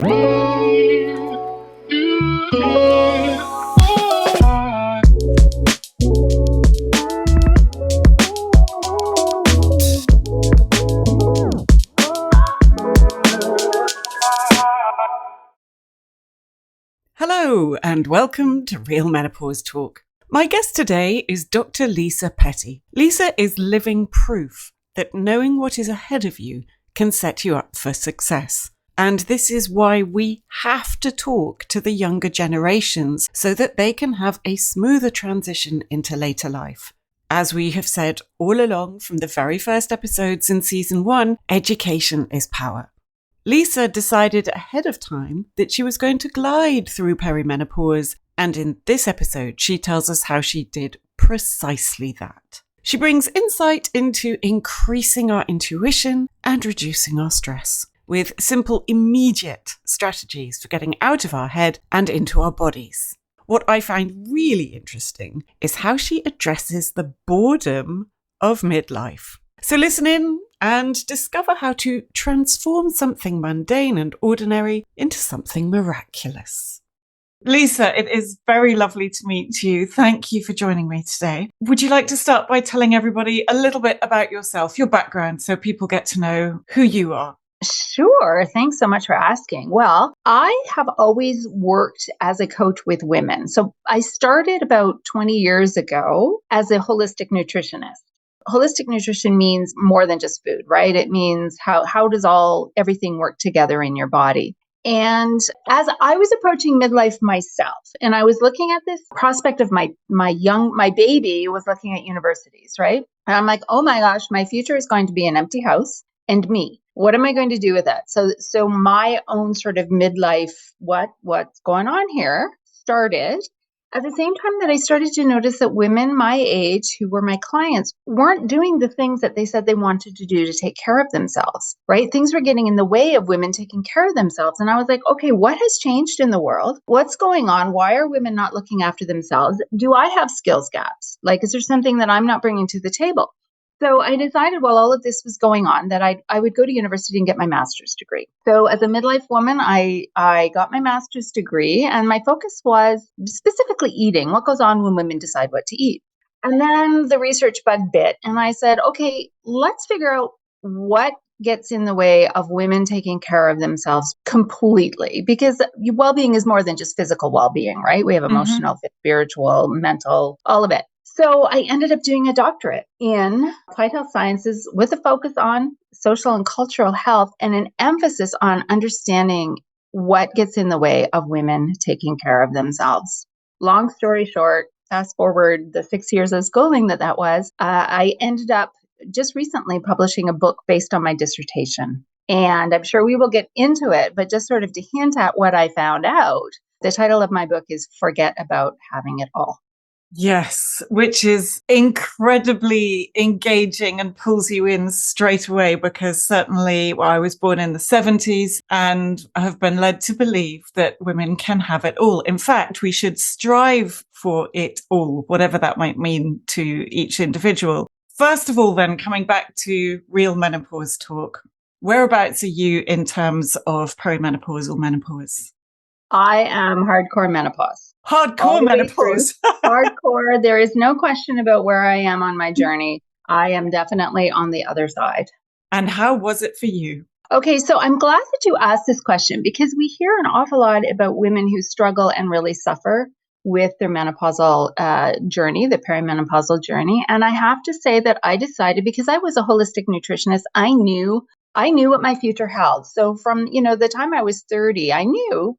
Hello and welcome to Real Menopause Talk. My guest today is Dr. Lisa Petty. Lisa is living proof that knowing what is ahead of you can set you up for success. And this is why we have to talk to the younger generations so that they can have a smoother transition into later life. As we have said all along from the very first episodes in season 1, education is power. Lisa decided ahead of time that she was going to glide through perimenopause, and in this episode, she tells us how she did precisely that. She brings insight into increasing our intuition and reducing our stress, with simple, immediate strategies for getting out of our head and into our bodies. What I find really interesting is how she addresses the boredom of midlife. So listen in and discover how to transform something mundane and ordinary into something miraculous. Lisa, it is very lovely to meet you. Thank you for joining me today. Would you like to start by telling everybody a little bit about yourself, your background, so people get to know who you are? Sure. Thanks so much for asking. Well, I have always worked as a coach with women. So I started about 20 years ago as a holistic nutritionist. Holistic nutrition means more than just food, right? It means how does everything work together in your body? And as I was approaching midlife myself, and I was looking at this prospect of my baby was looking at universities, right? And I'm like, oh my gosh, my future is going to be an empty house and me. What am I going to do with that? So my own sort of midlife, what's going on here started at the same time that I started to notice that women my age who were my clients weren't doing the things that they said they wanted to do to take care of themselves, right? Things were getting in the way of women taking care of themselves. And I was like, okay, what has changed in the world? What's going on? Why are women not looking after themselves? Do I have skills gaps? Like, is there something that I'm not bringing to the table? So I decided while all of this was going on that I would go to university and get my master's degree. So as a midlife woman, I got my master's degree, and my focus was specifically eating, what goes on when women decide what to eat. And then the research bug bit, and I said, okay, let's figure out what gets in the way of women taking care of themselves completely, because well-being is more than just physical well-being, right? We have emotional, spiritual, mental, all of it. So I ended up doing a doctorate in applied health sciences with a focus on social and cultural health and an emphasis on understanding what gets in the way of women taking care of themselves. Long story short, fast forward the 6 years of schooling that was, I ended up just recently publishing a book based on my dissertation. And I'm sure we will get into it, but just sort of to hint at what I found out, the title of my book is Forget About Having It All. Yes, which is incredibly engaging and pulls you in straight away because certainly I was born in the 70s and have been led to believe that women can have it all. In fact, we should strive for it all, whatever that might mean to each individual. First of all, then, coming back to Real Menopause Talk, whereabouts are you in terms of perimenopause or menopause? I am hardcore menopause. Hardcore menopause. Hardcore. There is no question about where I am on my journey. I am definitely on the other side. And how was it for you? Okay, so I'm glad that you asked this question because we hear an awful lot about women who struggle and really suffer with their menopausal journey, the perimenopausal journey. And I have to say that I decided, because I was a holistic nutritionist, I knew what my future held. So from, the time I was 30, I knew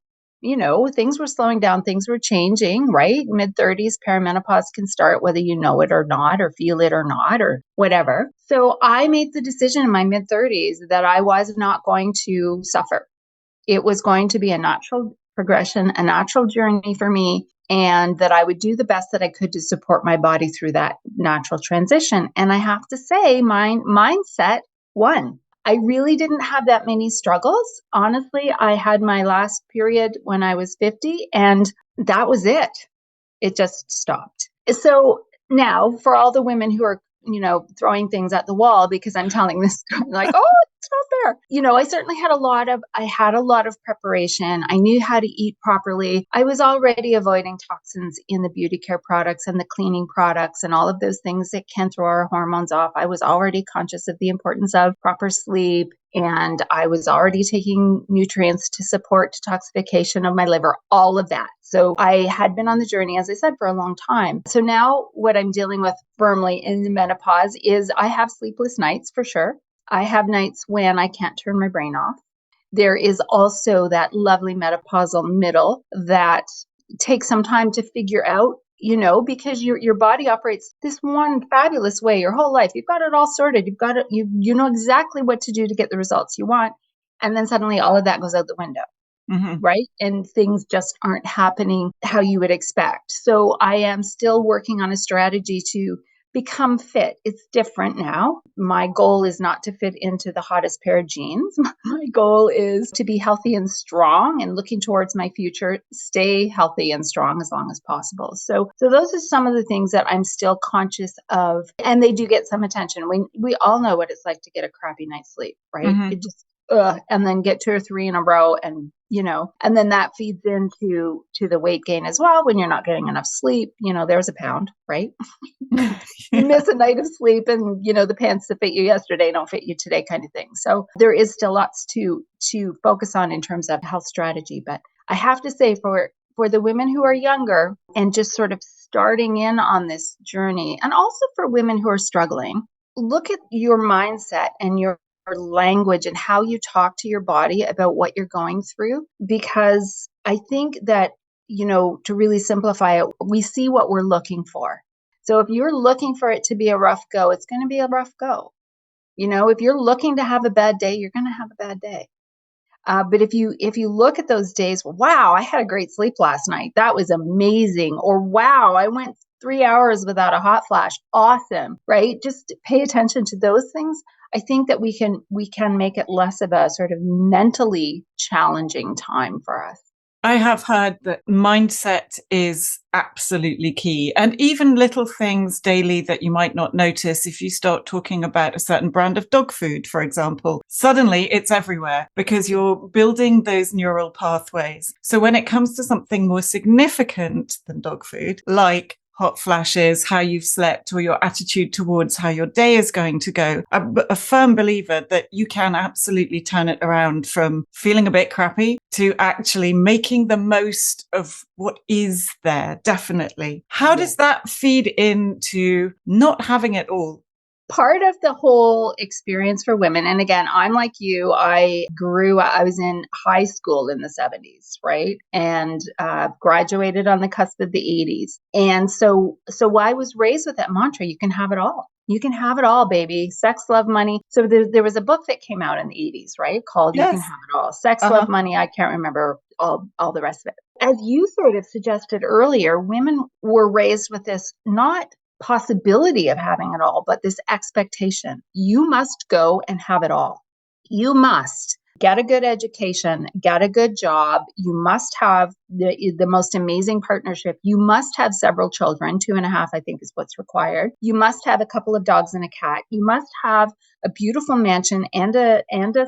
things were slowing down, things were changing, right? Mid-30s, perimenopause can start whether you know it or not, or feel it or not, or whatever. So I made the decision in my mid-30s that I was not going to suffer. It was going to be a natural progression, a natural journey for me, and that I would do the best that I could to support my body through that natural transition. And I have to say, my mindset won. I really didn't have that many struggles. Honestly, I had my last period when I was 50, and that was it. It just stopped. So now for all the women who are, throwing things at the wall because I'm telling this story, like, oh, there. I certainly had a lot of preparation. I knew how to eat properly. I was already avoiding toxins in the beauty care products and the cleaning products and all of those things that can throw our hormones off. I was already conscious of the importance of proper sleep. And I was already taking nutrients to support detoxification of my liver, all of that. So I had been on the journey, as I said, for a long time. So now what I'm dealing with firmly in the menopause is I have sleepless nights for sure. I have nights when I can't turn my brain off. There is also that lovely menopausal middle that takes some time to figure out, because your body operates this one fabulous way your whole life. You've got it all sorted. You've got it, you know exactly what to do to get the results you want. And then suddenly all of that goes out the window. Mm-hmm. Right? And things just aren't happening how you would expect. So I am still working on a strategy to become fit. It's different now. My goal is not to fit into the hottest pair of jeans. My goal is to be healthy and strong, and looking towards my future, stay healthy and strong as long as possible. So those are some of the things that I'm still conscious of, and they do get some attention. We all know what it's like to get a crappy night's sleep, right? Mm-hmm. It just and then get 2 or 3 in a row, and and then that feeds into the weight gain as well. When you're not getting enough sleep, there's a pound, right? You miss a night of sleep, and the pants that fit you yesterday don't fit you today, kind of thing. So there is still lots to focus on in terms of health strategy. But I have to say, for the women who are younger and just sort of starting in on this journey, and also for women who are struggling, look at your mindset and your language and how you talk to your body about what you're going through. Because I think that, to really simplify it, we see what we're looking for. So if you're looking for it to be a rough go, it's going to be a rough go. If you're looking to have a bad day, you're going to have a bad day. But if you look at those days, wow, I had a great sleep last night. That was amazing. Or wow, I went 3 hours without a hot flash. Awesome, right? Just pay attention to those things. I think that we can make it less of a sort of mentally challenging time for us. I have heard that mindset is absolutely key. And even little things daily that you might not notice, if you start talking about a certain brand of dog food, for example, suddenly it's everywhere because you're building those neural pathways. So when it comes to something more significant than dog food, like hot flashes, how you've slept, or your attitude towards how your day is going to go. I'm a firm believer that you can absolutely turn it around from feeling a bit crappy to actually making the most of what is there, definitely. How does that feed into not having it all? Part of the whole experience for women, and again, I'm like you, I was in high school in the 70s, right? And graduated on the cusp of the 80s. And so I was raised with that mantra, you can have it all. You can have it all, baby. Sex, love, money. So there was a book that came out in the 80s, right? Called You Can Have It All. Sex, love, money. I can't remember all the rest of it. As you sort of suggested earlier, women were raised with this not possibility of having it all, but this expectation. You must go and have it all. You must get a good education, get a good job. You must have the most amazing partnership. You must have several children, 2.5, I think is what's required. You must have a couple of dogs and a cat. You must have a beautiful mansion and a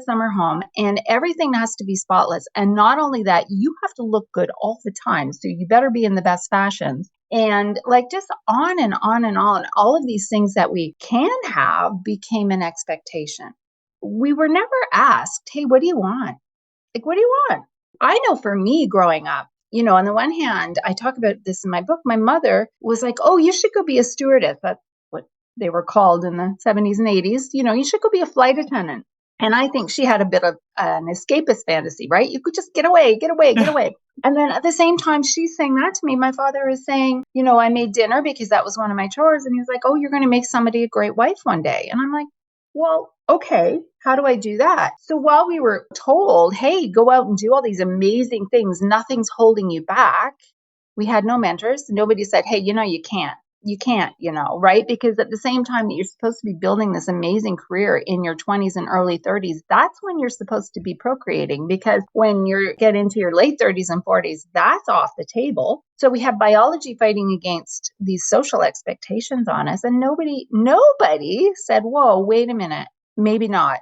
summer home, and everything has to be spotless. And not only that, you have to look good all the time. So you better be in the best fashions. And just on and on and on, all of these things that we can have became an expectation. We were never asked, hey, what do you want? What do you want? I know for me growing up, on the one hand, I talk about this in my book. My mother was like, oh, you should go be a stewardess. That's what they were called in the 70s and 80s. You should go be a flight attendant. And I think she had a bit of an escapist fantasy, right? You could just get away. And then at the same time, she's saying that to me. My father is saying, I made dinner because that was one of my chores. And he was like, oh, you're going to make somebody a great wife one day. And I'm like, well, okay, how do I do that? So while we were told, hey, go out and do all these amazing things, nothing's holding you back. We had no mentors. Nobody said, hey, you can't. You can't, right? Because at the same time that you're supposed to be building this amazing career in your 20s and early 30s, that's when you're supposed to be procreating. Because when you get into your late 30s and 40s, that's off the table. So we have biology fighting against these social expectations on us. And nobody said, whoa, wait a minute, maybe not.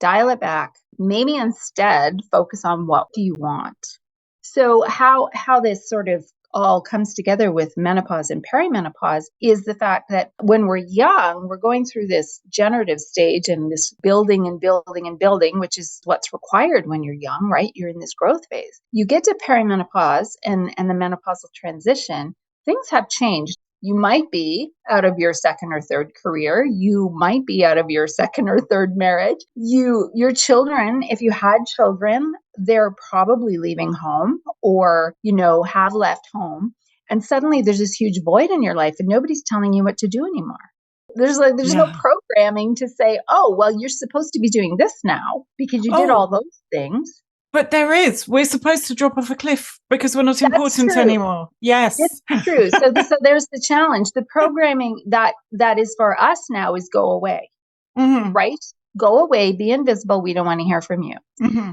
dial it back. Maybe instead focus on what do you want. So how this sort of all comes together with menopause and perimenopause is the fact that when we're young, we're going through this generative stage and this building and building and building, which is what's required when you're young, right? You're in this growth phase. You get to perimenopause and the menopausal transition, things have changed. You might be out of your second or third career. You might be out of your second or third marriage. Your children, if you had children, they're probably leaving home or, have left home. And suddenly there's this huge void in your life and nobody's telling you what to do anymore. There's no programming to say, oh, well, you're supposed to be doing this now because you did all those things. But there is. We're supposed to drop off a cliff because we're not important anymore. Yes. It's true. So there's the challenge. The programming that is for us now is go away, right? Go away, be invisible. We don't want to hear from you.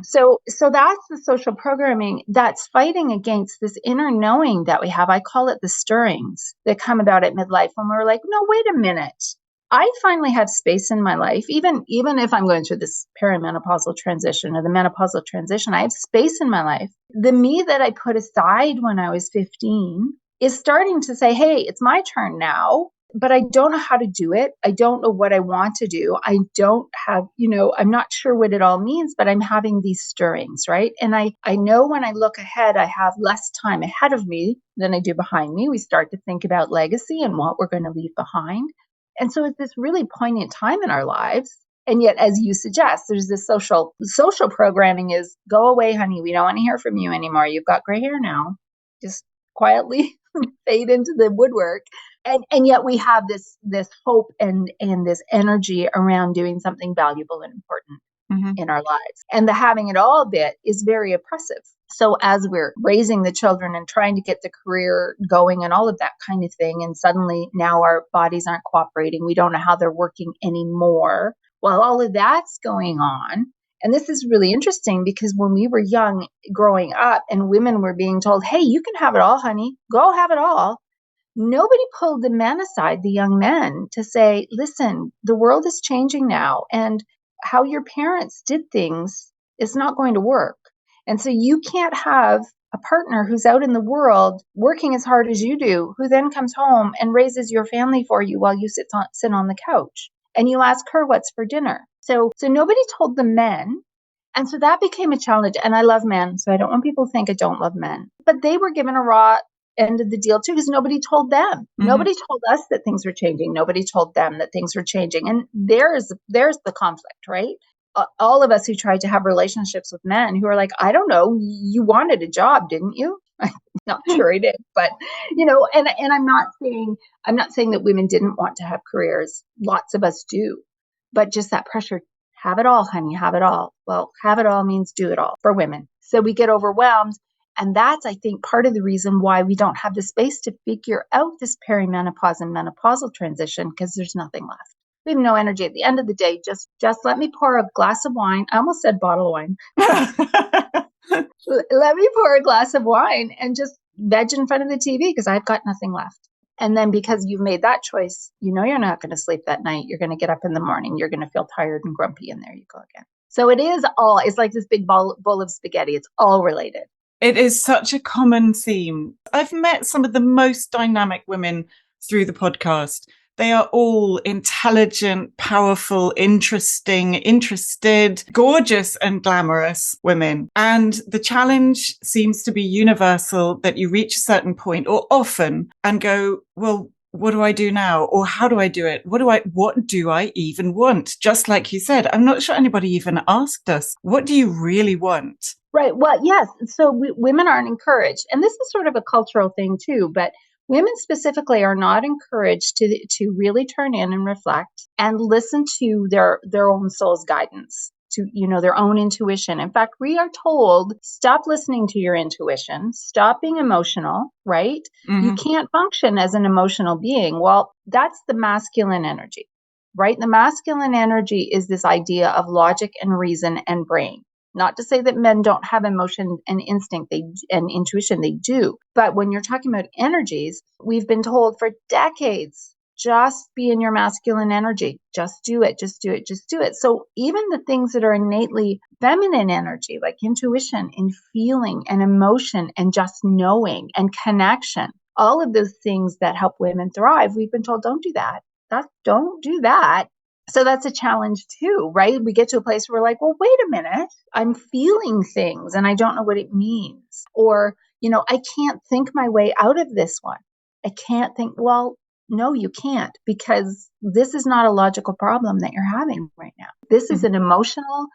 So that's the social programming that's fighting against this inner knowing that we have. I call it the stirrings that come about at midlife when we're like, no, wait a minute. I finally have space in my life, even if I'm going through this perimenopausal transition or the menopausal transition, I have space in my life. The me that I put aside when I was 15 is starting to say, hey, it's my turn now, but I don't know how to do it. I don't know what I want to do. I don't have, I'm not sure what it all means, but I'm having these stirrings, right? And I know when I look ahead, I have less time ahead of me than I do behind me. We start to think about legacy and what we're going to leave behind. And so it's this really poignant time in our lives. And yet, as you suggest, there's this social programming is go away, honey. We don't want to hear from you anymore. You've got gray hair now. Just quietly fade into the woodwork. And yet we have this hope and this energy around doing something valuable and important in our lives. And the having it all bit is very oppressive. So as we're raising the children and trying to get the career going and all of that kind of thing, and suddenly now our bodies aren't cooperating, we don't know how they're working anymore. While all of that's going on, and this is really interesting because when we were young growing up and women were being told, hey, you can have it all, honey, go have it all. Nobody pulled the men aside, the young men, to say, listen, the world is changing now and how your parents did things is not going to work. And so you can't have a partner who's out in the world working as hard as you do, who then comes home and raises your family for you while you sit on the couch. And you ask her what's for dinner. So nobody told the men. And so that became a challenge. And I love men, so I don't want people to think I don't love men. But they were given a raw end of the deal too, because nobody told them. Nobody told us that things were changing. Nobody told them that things were changing. And there's the conflict, right? All of us who tried to have relationships with men who are like, I don't know, you wanted a job, didn't you? Not sure I did, but and I'm not saying that women didn't want to have careers. Lots of us do, but just that pressure, have it all, honey, have it all. Well, have it all means do it all for women. So we get overwhelmed. And that's, I think, part of the reason why we don't have the space to figure out this perimenopause and menopausal transition, because there's nothing left. We have no energy. At the end of the day, just let me pour a glass of wine. I almost said bottle of wine. Let me pour a glass of wine and just veg in front of the TV because I've got nothing left. And then because you've made that choice, you're not going to sleep that night. You're going to get up in the morning. You're going to feel tired and grumpy. And there you go again. So it's like this big bowl of spaghetti. It's all related. It is such a common theme. I've met some of the most dynamic women through the podcast. They are all intelligent, powerful, interesting, interested, gorgeous and glamorous women. And the challenge seems to be universal, that you reach a certain point or often and go, well, what do I do now? Or how do I do it? What do I even want? Just like you said, I'm not sure anybody even asked us, what do you really want? Right. Well, yes. So women aren't encouraged. And this is sort of a cultural thing too, but women specifically are not encouraged to really turn in and reflect and listen to their own soul's guidance, to, their own intuition. In fact, we are told, stop listening to your intuition, stop being emotional, right? You can't function as an emotional being. Well, that's the masculine energy, right? The masculine energy is this idea of logic and reason and brain. Not to say that men don't have emotion and instinct and intuition, they do. But when you're talking about energies, we've been told for decades, just be in your masculine energy. Just do it, just do it, just do it. So even the things that are innately feminine energy, like intuition and feeling and emotion and just knowing and connection, all of those things that help women thrive, we've been told, don't do that. Don't do that. So that's a challenge too, right? We get to a place where we're like, well, wait a minute, I'm feeling things and I don't know what it means. Or, I can't think my way out of this one. I can't think, well, no, you can't, because this is not a logical problem that you're having right now. This is an emotional,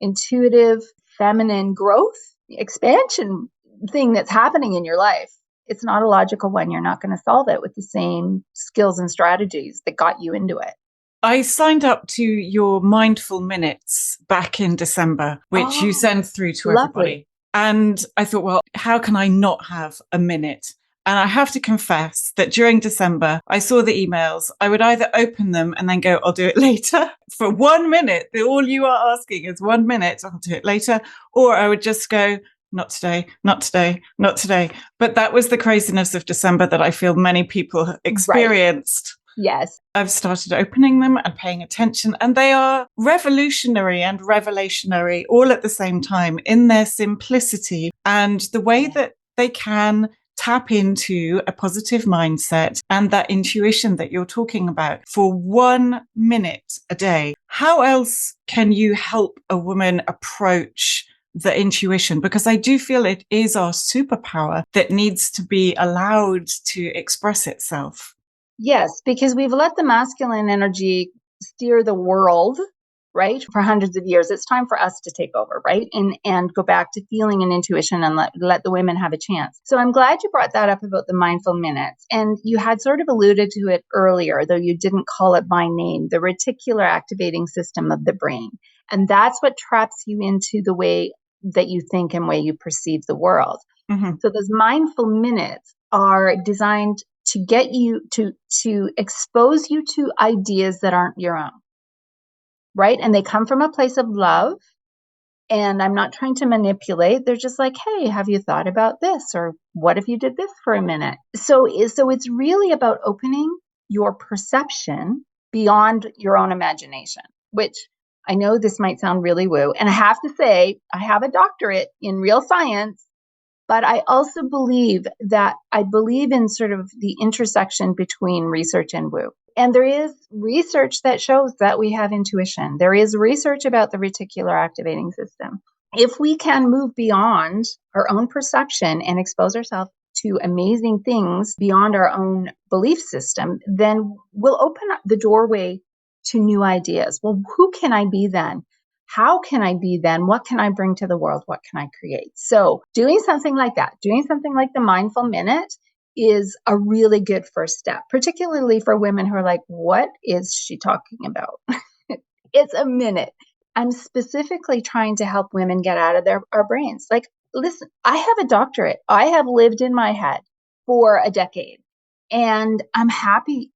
intuitive, feminine growth, expansion thing that's happening in your life. It's not a logical one. You're not going to solve it with the same skills and strategies that got you into it. I signed up to your mindful minutes back in December, which you send through to everybody. And I thought, well, how can I not have a minute? And I have to confess that during December, I saw the emails. I would either open them and then go, I'll do it later for 1 minute. All you are asking is 1 minute. I'll do it later. Or I would just go, not today, not today, not today. But that was the craziness of December that I feel many people experienced. Right. Yes. I've started opening them and paying attention, and they are revolutionary and revelationary all at the same time in their simplicity and the way that they can tap into a positive mindset and that intuition that you're talking about for 1 minute a day. How else can you help a woman approach the intuition? Because I do feel it is our superpower that needs to be allowed to express itself. Yes, because we've let the masculine energy steer the world, right, for hundreds of years. It's time for us to take over, right, and go back to feeling and intuition and let the women have a chance. So I'm glad you brought that up about the mindful minutes. And you had sort of alluded to it earlier, though you didn't call it by name, the reticular activating system of the brain. And that's what traps you into the way that you think and way you perceive the world. Mm-hmm. So those mindful minutes are designed to get you to expose you to ideas that aren't your own, right? And they come from a place of love. And I'm not trying to manipulate. They're just like, hey, have you thought about this? Or what if you did this for a minute? So it's really about opening your perception beyond your own imagination, which I know this might sound really woo. And I have to say, I have a doctorate in real science. But I also believe in sort of the intersection between research and woo. And there is research that shows that we have intuition. There is research about the reticular activating system. If we can move beyond our own perception and expose ourselves to amazing things beyond our own belief system, then we'll open up the doorway to new ideas. Well, who can I be then? How can I be then? What can I bring to the world? What can I create? So doing something like that, doing something like the mindful minute is a really good first step, particularly for women who are like, what is she talking about? It's a minute. I'm specifically trying to help women get out of our brains. Like, listen, I have a doctorate. I have lived in my head for a decade and I'm happy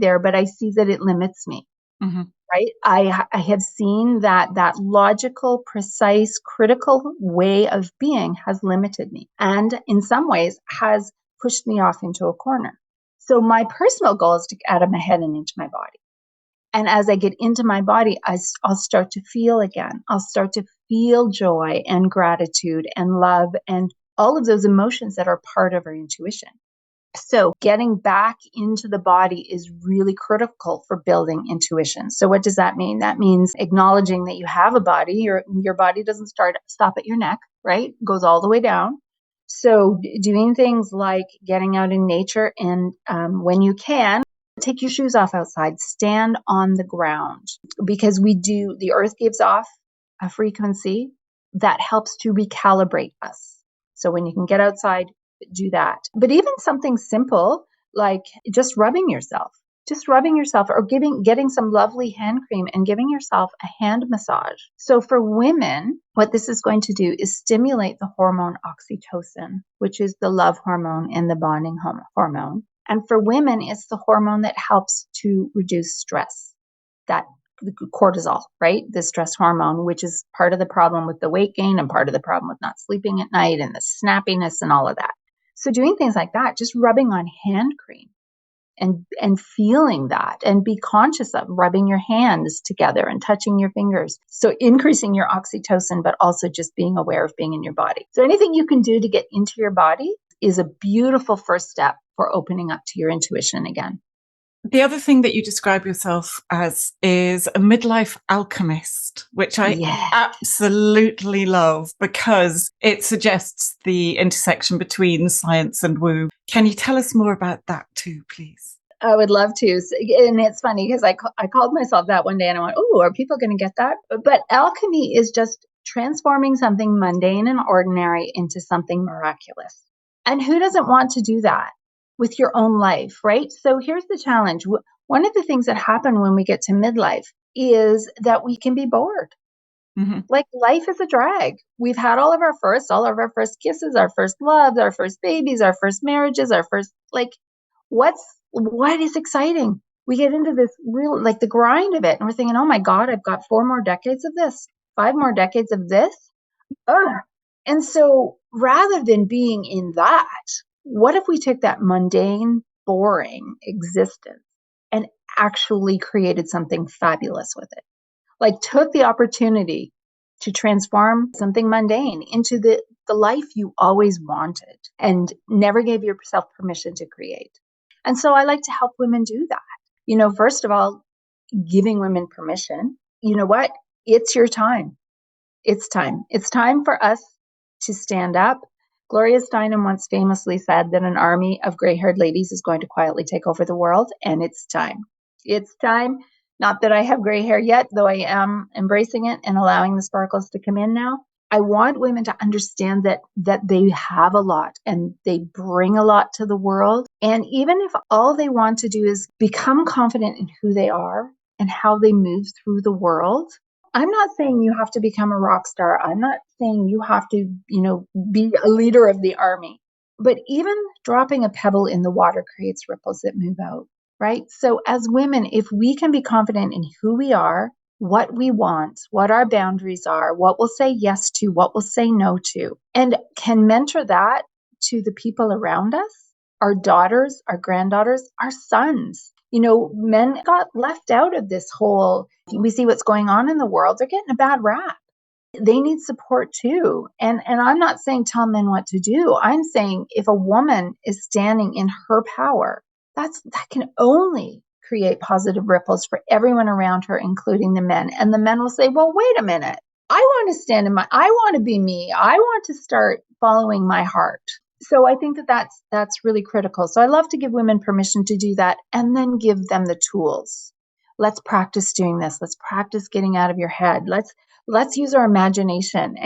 there, but I see that it limits me. Mm-hmm. Right? I have seen that logical, precise, critical way of being has limited me and in some ways has pushed me off into a corner. So my personal goal is to get out of my head and into my body. And as I get into my body, I'll start to feel again. I'll start to feel joy and gratitude and love and all of those emotions that are part of our intuition. So getting back into the body is really critical for building intuition. So what does that mean? That means acknowledging that you have a body. Your body doesn't stop at your neck, right? It goes all the way down. So doing things like getting out in nature and when you can, take your shoes off outside, stand on the ground because the earth gives off a frequency that helps to recalibrate us. So when you can get outside, do that. But even something simple like just rubbing yourself or getting some lovely hand cream and giving yourself a hand massage. So for women, what this is going to do is stimulate the hormone oxytocin, which is the love hormone and the bonding hormone. And for women, it's the hormone that helps to reduce stress, that cortisol, right? The stress hormone, which is part of the problem with the weight gain and part of the problem with not sleeping at night and the snappiness and all of that. So doing things like that, just rubbing on hand cream and feeling that and be conscious of rubbing your hands together and touching your fingers. So increasing your oxytocin, but also just being aware of being in your body. So anything you can do to get into your body is a beautiful first step for opening up to your intuition again. The other thing that you describe yourself as is a midlife alchemist, which I absolutely love because it suggests the intersection between science and woo. Can you tell us more about that too, please? I would love to. And it's funny because I called myself that one day and I went, oh, are people going to get that? But alchemy is just transforming something mundane and ordinary into something miraculous. And who doesn't want to do that with your own life, right? So here's the challenge. One of the things that happen when we get to midlife is that we can be bored. Mm-hmm. Like life is a drag. We've had all of our first kisses, our first loves, our first babies, our first marriages, our first, what is exciting? We get into this real, the grind of it. And we're thinking, oh my God, I've got 4 more decades of this, 5 more decades of this. Ugh. And so rather than being in that, what if we took that mundane, boring existence and actually created something fabulous with it? Took the opportunity to transform something mundane into the life you always wanted and never gave yourself permission to create. And so I like to help women do that. First of all, giving women permission. You know what? It's your time. It's time. It's time for us to stand up. Gloria Steinem once famously said that an army of gray-haired ladies is going to quietly take over the world, and it's time. It's time. Not that I have gray hair yet, though I am embracing it and allowing the sparkles to come in now. I want women to understand that they have a lot and they bring a lot to the world. And even if all they want to do is become confident in who they are and how they move through the world, I'm not saying you have to become a rock star. I'm not saying you have to, be a leader of the army. But even dropping a pebble in the water creates ripples that move out, right? So as women, if we can be confident in who we are, what we want, what our boundaries are, what we'll say yes to, what we'll say no to, and can mentor that to the people around us, our daughters, our granddaughters, our sons. Men got left out of this whole, we see what's going on in the world. They're getting a bad rap. They need support too. And I'm not saying tell men what to do. I'm saying if a woman is standing in her power, that can only create positive ripples for everyone around her, including the men. And the men will say, well, wait a minute. I want to stand I want to be me. I want to start following my heart. So I think that's really critical. So I love to give women permission to do that and then give them the tools. Let's practice doing this. Let's practice getting out of your head. Let's use our imagination.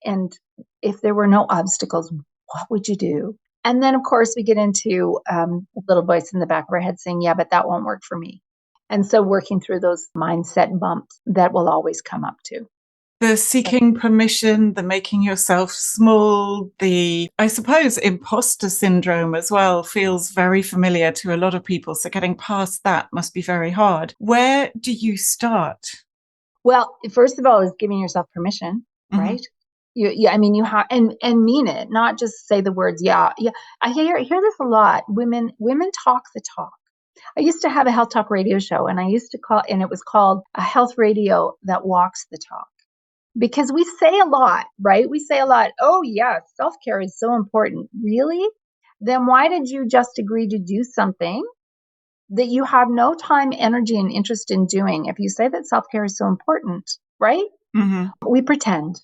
And if there were no obstacles, what would you do? And then, of course, we get into a little voice in the back of our head saying, yeah, but that won't work for me. And so working through those mindset bumps that will always come up too. The seeking permission, the making yourself small, the, I suppose, imposter syndrome as well feels very familiar to a lot of people. So getting past that must be very hard. Where do you start? Well, first of all, is giving yourself permission, right? You have, and mean it, not just say the words, yeah. I hear this a lot. Women talk the talk. I used to have a health talk radio show and it was called a health radio that walks the talk. Because we say a lot, right? We say a lot. Oh, yeah, self-care is so important. Really? Then why did you just agree to do something that you have no time, energy, and interest in doing if you say that self-care is so important, right? Mm-hmm. We pretend.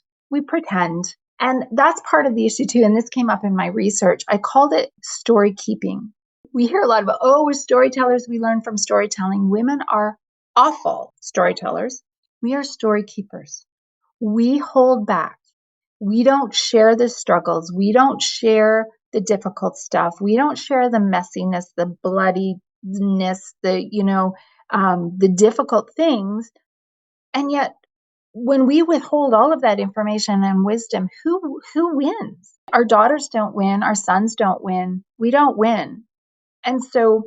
And that's part of the issue too. And this came up in my research. I called it story keeping. We hear a lot about, we're storytellers. We learn from storytelling. Women are awful storytellers. We are story keepers. We hold back. We don't share the struggles. We don't share the difficult stuff. We don't share the messiness, the bloodiness, the difficult things. And yet, when we withhold all of that information and wisdom, who wins? Our daughters don't win. Our sons don't win. We don't win. And so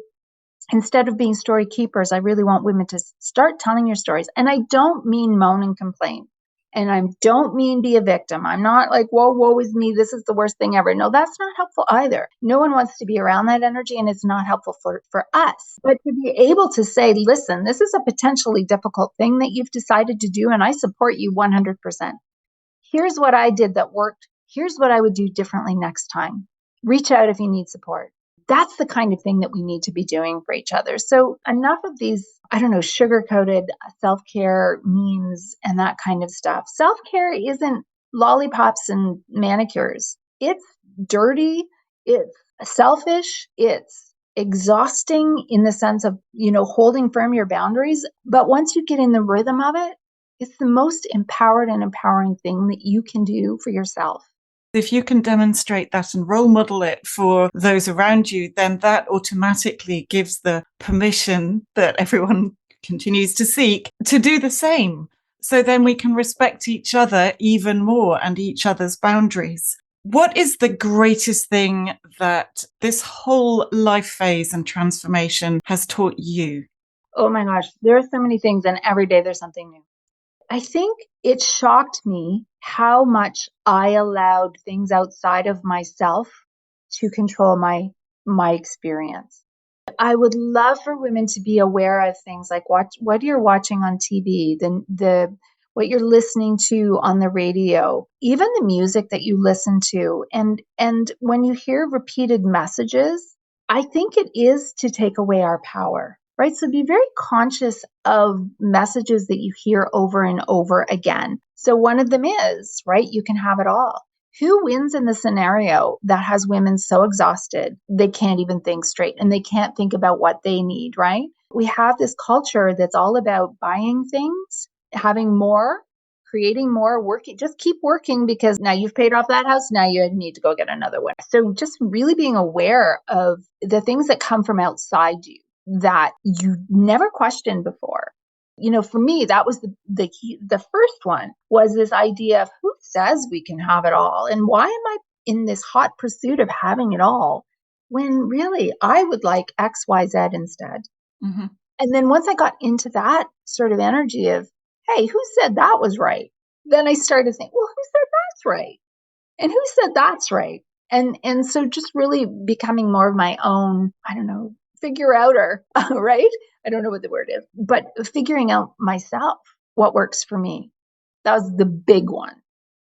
instead of being story keepers, I really want women to start telling your stories. And I don't mean moan and complain. And I don't mean be a victim. I'm not like, whoa, woe is me. This is the worst thing ever. No, that's not helpful either. No one wants to be around that energy, and it's not helpful for us. But to be able to say, listen, this is a potentially difficult thing that you've decided to do, and I support you 100%. Here's what I did that worked. Here's what I would do differently next time. Reach out if you need support. That's the kind of thing that we need to be doing for each other. So enough of these, sugar-coated self-care memes and that kind of stuff. Self-care isn't lollipops and manicures. It's dirty. It's selfish. It's exhausting in the sense of, holding firm your boundaries. But once you get in the rhythm of it, it's the most empowered and empowering thing that you can do for yourself. If you can demonstrate that and role model it for those around you, then that automatically gives the permission that everyone continues to seek to do the same. So then we can respect each other even more and each other's boundaries. What is the greatest thing that this whole life phase and transformation has taught you? Oh my gosh, there are so many things, and every day there's something new. I think it shocked me how much I allowed things outside of myself to control my experience. I would love for women to be aware of things like what you're watching on TV, the what you're listening to on the radio, even the music that you listen to. And when you hear repeated messages, I think it is to take away our power. Right? So be very conscious of messages that you hear over and over again. So one of them is, right, you can have it all. Who wins in the scenario that has women so exhausted they can't even think straight and they can't think about what they need, right? We have this culture that's all about buying things, having more, creating more, working, just keep working because now you've paid off that house. Now you need to go get another one. So just really being aware of the things that come from outside you that you never questioned before. For me, that was the key. The first one was this idea of who says we can have it all? And why am I in this hot pursuit of having it all when really I would like X, Y, Z instead? Mm-hmm. And then once I got into that sort of energy of, hey, who said that was right? Then I started to think, well, who said that's right? And who said that's right? And so just really becoming more of my own, figure outer, right? I don't know what the word is, but figuring out myself what works for me. That was the big one.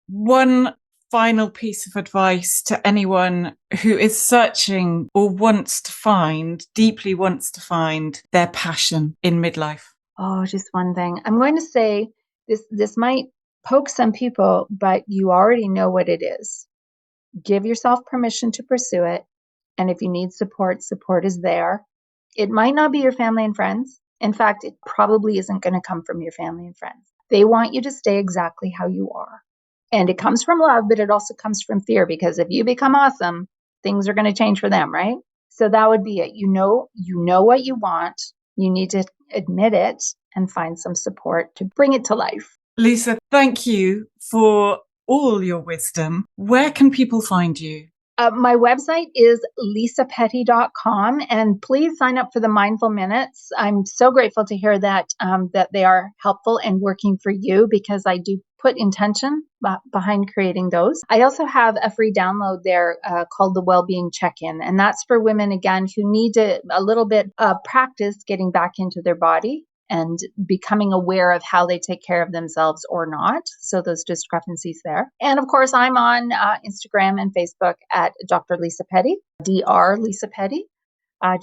One final piece of advice to anyone who is searching or deeply wants to find their passion in midlife. Oh, just one thing. I'm going to say this might poke some people, but you already know what it is. Give yourself permission to pursue it. And if you need support, support is there. It might not be your family and friends. In fact, it probably isn't going to come from your family and friends. They want you to stay exactly how you are. And it comes from love, but it also comes from fear because if you become awesome, things are going to change for them, right? So that would be it. You know what you want. You need to admit it and find some support to bring it to life. Lisa, thank you for all your wisdom. Where can people find you? My website is lisapetty.com, and please sign up for the Mindful Minutes. I'm so grateful to hear that that they are helpful and working for you because I do put intention behind creating those. I also have a free download there called the Wellbeing Check-In, and that's for women, again, who need a little bit of practice getting back into their body and becoming aware of how they take care of themselves or not. So those discrepancies there. And of course, I'm on Instagram and Facebook at Dr. Lisa Petty, Dr. Lisa Petty,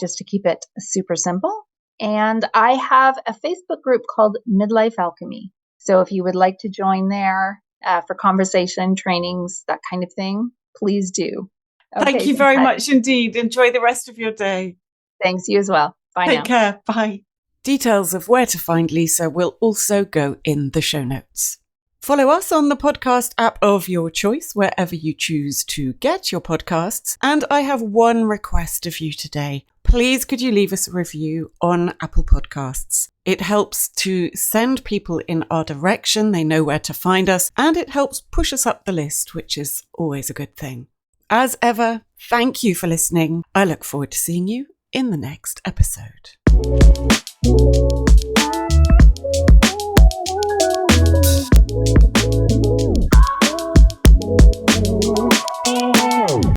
just to keep it super simple. And I have a Facebook group called Midlife Alchemy. So if you would like to join there for conversation, trainings, that kind of thing, please do. Okay, thank you very much indeed. Enjoy the rest of your day. Thanks, you as well. Bye now. Take care. Bye. Details of where to find Lisa will also go in the show notes. Follow us on the podcast app of your choice, wherever you choose to get your podcasts. And I have one request of you today. Please could you leave us a review on Apple Podcasts? It helps to send people in our direction. They know where to find us, and it helps push us up the list, which is always a good thing. As ever, thank you for listening. I look forward to seeing you in the next episode.